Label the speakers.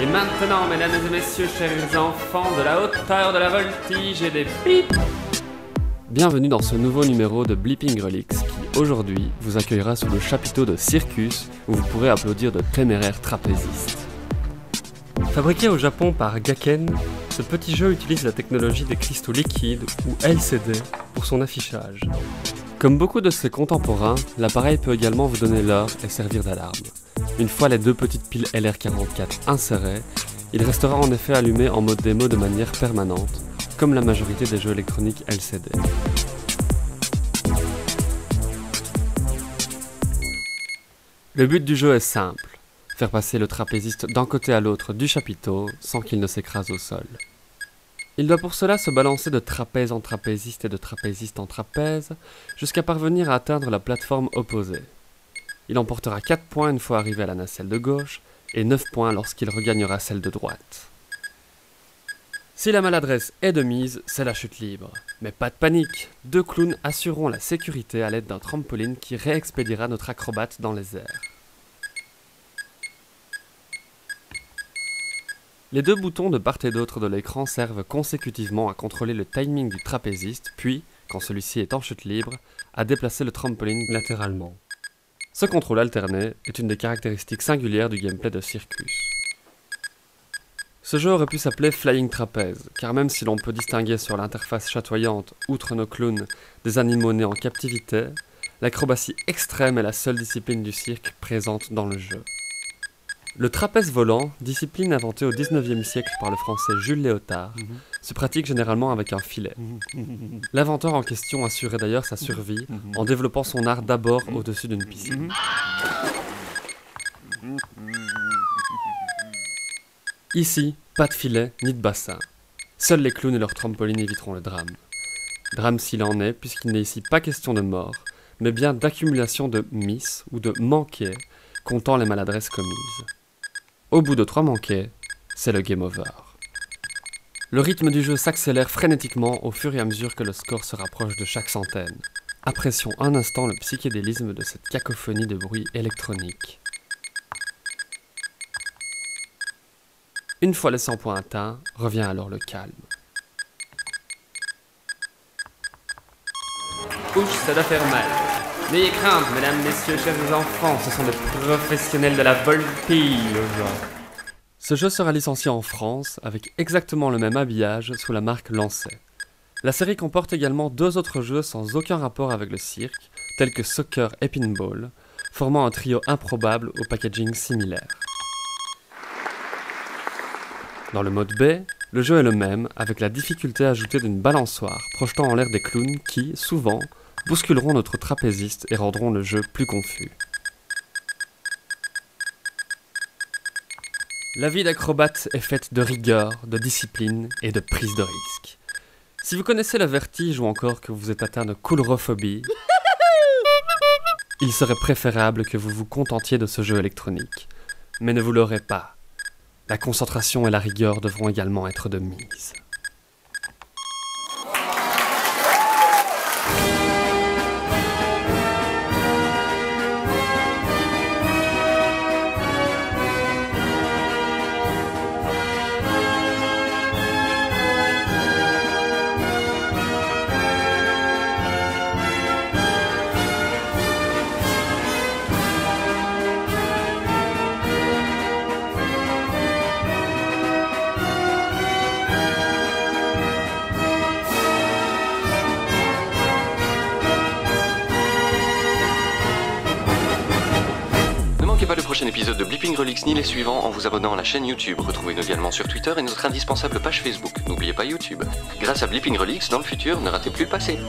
Speaker 1: Et maintenant, mesdames et messieurs, chers enfants, de la hauteur de la voltige et des bips. Bienvenue dans ce nouveau numéro de Blipping Relics qui, aujourd'hui, vous accueillera sous le chapiteau de Circus où vous pourrez applaudir de téméraires trapézistes. Fabriqué au Japon par Gaken, ce petit jeu utilise la technologie des cristaux liquides ou LCD pour son affichage. Comme beaucoup de ses contemporains, l'appareil peut également vous donner l'heure et servir d'alarme. Une fois les deux petites piles LR44 insérées, il restera en effet allumé en mode démo de manière permanente, comme la majorité des jeux électroniques LCD. Le but du jeu est simple, faire passer le trapéziste d'un côté à l'autre du chapiteau sans qu'il ne s'écrase au sol. Il doit pour cela se balancer de trapèze en trapéziste et de trapéziste en trapèze, jusqu'à parvenir à atteindre la plateforme opposée. Il emportera 4 points une fois arrivé à la nacelle de gauche, et 9 points lorsqu'il regagnera celle de droite. Si la maladresse est de mise, c'est la chute libre. Mais pas de panique, 2 clowns assureront la sécurité à l'aide d'un trampoline qui réexpédiera notre acrobate dans les airs. Les 2 boutons de part et d'autre de l'écran servent consécutivement à contrôler le timing du trapéziste, puis, quand celui-ci est en chute libre, à déplacer le trampoline latéralement. Ce contrôle alterné est une des caractéristiques singulières du gameplay de Circus. Ce jeu aurait pu s'appeler Flying Trapeze, car même si l'on peut distinguer sur l'interface chatoyante, outre nos clowns, des animaux nés en captivité, l'acrobatie extrême est la seule discipline du cirque présente dans le jeu. Le trapèze volant, discipline inventée au XIXe siècle par le français Jules Léotard, se pratique généralement avec un filet. L'inventeur en question assurait d'ailleurs sa survie en développant son art d'abord au-dessus d'une piscine. Ici, pas de filet ni de bassin. Seuls les clowns et leurs trampolines éviteront le drame. Drame s'il en est, puisqu'il n'est ici pas question de mort, mais bien d'accumulation de miss ou de manqués, comptant les maladresses commises. Au bout de 3 manqués, c'est le game over. Le rythme du jeu s'accélère frénétiquement au fur et à mesure que le score se rapproche de chaque centaine. Apprécions un instant le psychédélisme de cette cacophonie de bruits électroniques. Une fois les 100 points atteints, revient alors le calme. Ouch, ça doit faire mal. N'ayez crainte, mesdames, messieurs, chers enfants, ce sont des professionnels de la voltige. Ce jeu sera licencié en France avec exactement le même habillage sous la marque Lancet. La série comporte également 2 autres jeux sans aucun rapport avec le cirque, tels que Soccer et Pinball, formant un trio improbable au packaging similaire. Dans le mode B, le jeu est le même, avec la difficulté ajoutée d'une balançoire projetant en l'air des clowns qui, souvent, bousculeront notre trapéziste et rendront le jeu plus confus. La vie d'acrobate est faite de rigueur, de discipline et de prise de risque. Si vous connaissez le vertige ou encore que vous êtes atteint de coulrophobie, il serait préférable que vous vous contentiez de ce jeu électronique. Mais ne vous leurrez pas. La concentration et la rigueur devront également être de mise.
Speaker 2: Ne manquez pas le prochain épisode de Blipping Relics ni les suivants en vous abonnant à la chaîne YouTube. Retrouvez-nous également sur Twitter et notre indispensable page Facebook. N'oubliez pas YouTube. Grâce à Blipping Relics, dans le futur, ne ratez plus le passé.